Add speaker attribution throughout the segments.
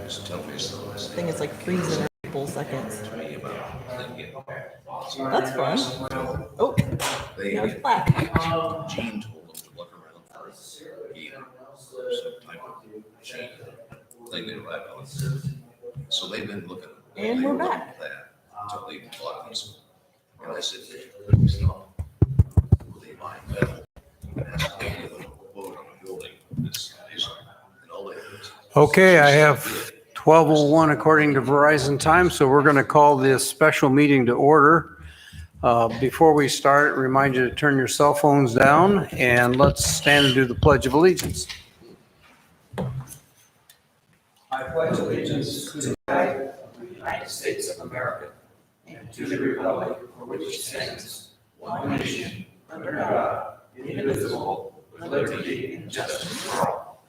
Speaker 1: Just tell me something.
Speaker 2: I think it's like freezing every couple seconds. That's fun. Oh, now it's black.
Speaker 1: Gene told them to look around for either some type of gene thing they relied on. So they've been looking.
Speaker 2: And we're back.
Speaker 1: That until they bought this. And I said, stop. They buy metal. That's a quote on a building. This is and all they do is.
Speaker 3: Okay, I have 12:01 according to Verizon time, so we're going to call this special meeting to order. Before we start, remind you to turn your cell phones down and let's stand and do the Pledge of Allegiance.
Speaker 4: I pledge allegiance to the flag of the United States of America and to the republic for which it stands, one nation, under God, indivisible, with liberty and justice for all.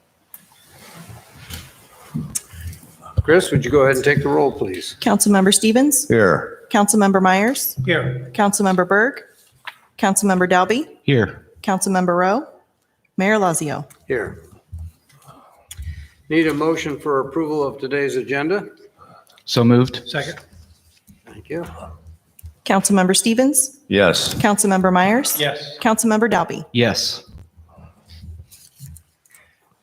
Speaker 3: Chris, would you go ahead and take the roll, please?
Speaker 2: Councilmember Stevens?
Speaker 1: Here.
Speaker 2: Councilmember Myers?
Speaker 3: Here.
Speaker 2: Councilmember Berg? Councilmember Dalby?
Speaker 5: Here.
Speaker 2: Councilmember Rowe? Mayor Lazio?
Speaker 3: Here. Need a motion for approval of today's agenda?
Speaker 5: So moved.
Speaker 3: Second. Thank you.
Speaker 2: Councilmember Stevens?
Speaker 1: Yes.
Speaker 2: Councilmember Myers?
Speaker 3: Yes.
Speaker 2: Councilmember Dalby?
Speaker 5: Yes.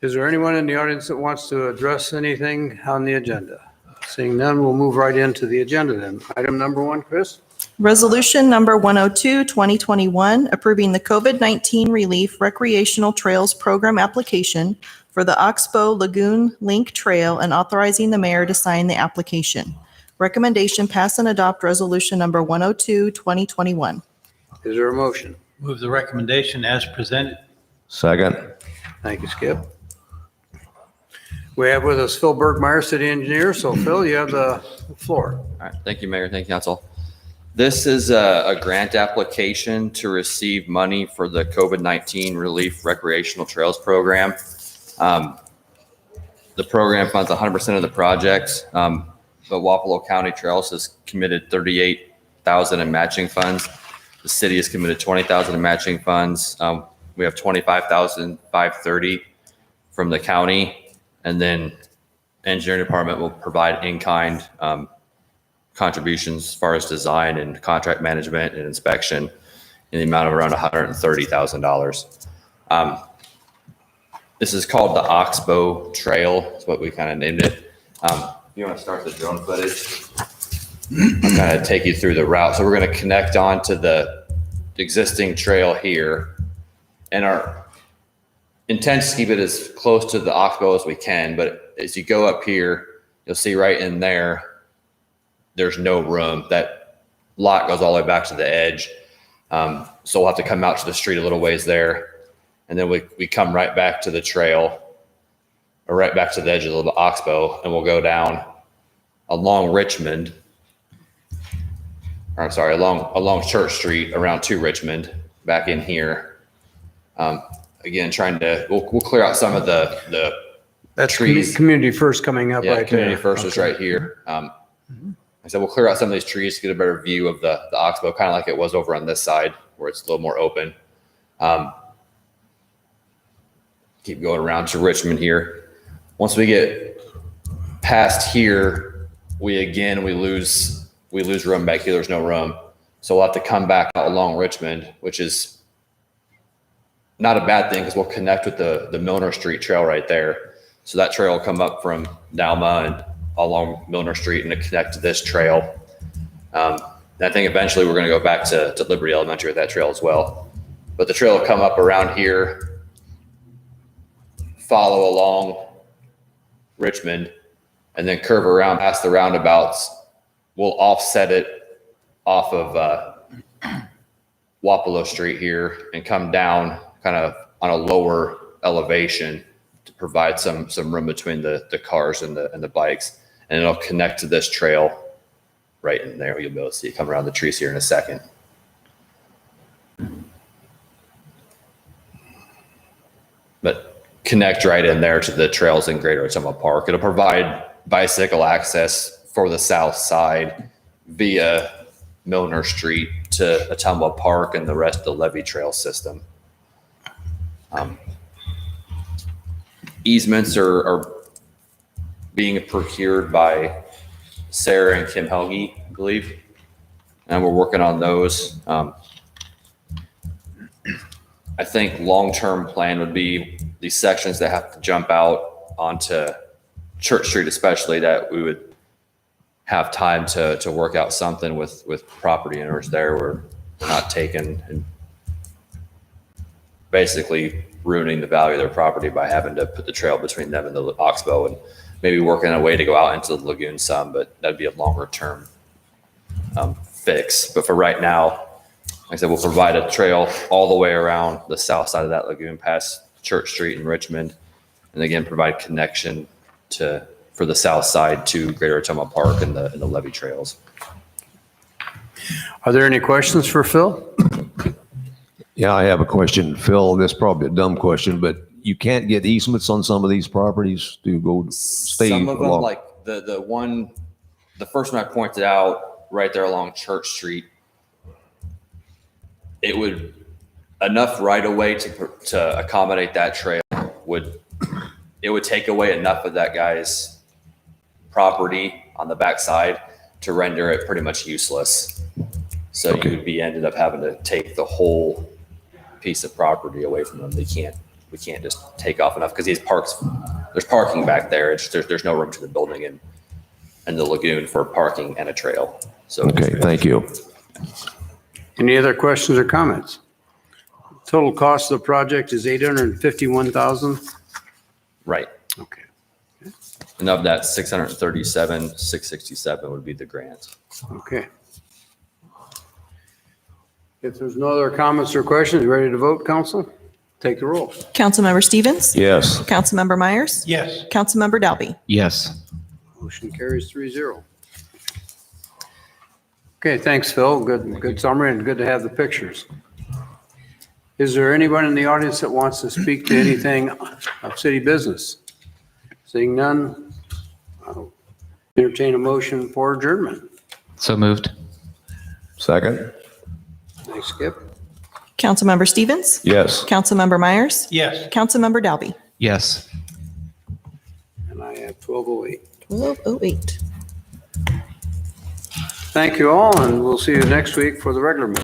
Speaker 3: Is there anyone in the audience that wants to address anything on the agenda? Seeing none, we'll move right into the agenda then. Item number 1, Chris?
Speaker 2: Resolution number 102, 2021, approving the COVID-19 Relief Recreational Trails Program application for the Oxbow Lagoon Link Trail and authorizing the mayor to sign the application. Recommendation: pass and adopt resolution number 102, 2021.
Speaker 3: Is there a motion?
Speaker 6: Move the recommendation as presented.
Speaker 1: Second.
Speaker 3: Thank you, Skip. We have with us Phil Bergmeyer, city engineer. So Phil, you have the floor.
Speaker 7: All right, thank you, Mayor. Thank you, Council. This is a grant application to receive money for the COVID-19 Relief Recreational Trails Program. The program funds 100% of the project. The Wapello County Trails has committed $38,000 in matching funds. The city has committed $20,000 in matching funds. We have $25,530 from the county. And then engineering department will provide in-kind contributions as far as design and contract management and inspection in the amount of around $130,000. This is called the Oxbow Trail. That's what we kind of named it. If you want to start the drone footage, I'll kind of take you through the route. So we're going to connect onto the existing trail here, and our intent is to keep it as close to the Oxbow as we can, but as you go up here, you'll see right in there, there's no room. That lot goes all the way back to the edge. So we'll have to come out to the street a little ways there. And then we come right back to the trail, or right back to the edge of the Oxbow, and we'll go down along Richmond, or I'm sorry, along Church Street around to Richmond, back in here. Again, we'll clear out some of the
Speaker 3: That's
Speaker 7: trees.
Speaker 3: Community First coming up right there.
Speaker 7: Community First is right here. I said we'll clear out some of these trees to get a better view of the Oxbow, kind of like it was over on this side where it's a little more open. Keep going around to Richmond here. Once we get past here, we lose room back here. There's no room. So we'll have to come back out along Richmond, which is not a bad thing because we'll connect with the Milner Street Trail right there. So that trail will come up from Dalma and along Milner Street and to connect to this trail. And I think eventually we're going to go back to Liberty Elementary with that trail as well. But the trail will come up around here, follow along Richmond, and then curve around past the roundabouts. We'll offset it off of Wapello Street here and come down kind of on a lower elevation to provide some room between the cars and the bikes. And it'll connect to this trail right in there. You'll be able to see it come around the trees here in a second. But connect right in there to the trails in Greater Ottumwa Park. It'll provide bicycle access for the south side via Milner Street to Ottumwa Park and the rest of the Levee Trail system. Easements are being procured by Sarah and Kim Helge, I believe. And we're working on those. I think long-term plan would be these sections that have to jump out onto Church Street, especially, that we would have time to work out something with property owners there. We're not taking and basically ruining the value of their property by having to put the trail between them and the Oxbow, and maybe working on a way to go out into the lagoon some, but that'd be a longer term fix. But for right now, like I said, we'll provide a trail all the way around the south side of that lagoon past Church Street in Richmond. And again, provide connection for the south side to Greater Ottumwa Park and the levee trails.
Speaker 3: Are there any questions for Phil?
Speaker 5: Yeah, I have a question, Phil. This is probably a dumb question, but you can't get easements on some of these properties to go stay
Speaker 7: Some of them,
Speaker 5: along.
Speaker 7: like the first one I pointed out right there along Church Street, it would enough right of way to accommodate that trail it would take away enough of that guy's property on the backside to render it pretty much useless. So
Speaker 5: Okay.
Speaker 7: you would be ended up having to take the whole piece of property away from them. We can't just take off enough because there's parking back there. There's no room to the building and the lagoon for parking and a trail. So
Speaker 5: Okay, thank you.
Speaker 3: Any other questions or comments? Total cost of the project is $851,000.
Speaker 7: right.
Speaker 3: Okay.
Speaker 7: And of that 637,667 would be the grant.
Speaker 3: Okay. If there's no other comments or questions, ready to vote, council? Take the roll.
Speaker 2: Councilmember Stevens?
Speaker 5: Yes.
Speaker 2: Councilmember Myers?
Speaker 6: Yes.
Speaker 2: Councilmember Dalby?
Speaker 4: Yes.
Speaker 3: Motion carries 3-0. Okay, thanks, Phil. Good summary and good to have the pictures. Is there anyone in the audience that wants to speak to anything of city business? Seeing none, I'll entertain a motion for adjournment.
Speaker 4: So moved.
Speaker 5: Second?
Speaker 3: Thanks, Skip.
Speaker 2: Councilmember Stevens?
Speaker 5: Yes.
Speaker 2: Councilmember Myers?
Speaker 6: Yes.
Speaker 2: Councilmember Dalby?
Speaker 4: Yes.
Speaker 3: And I have 12:08.
Speaker 2: 12:08.
Speaker 3: Thank you all, and we'll see you next week for the regular meeting.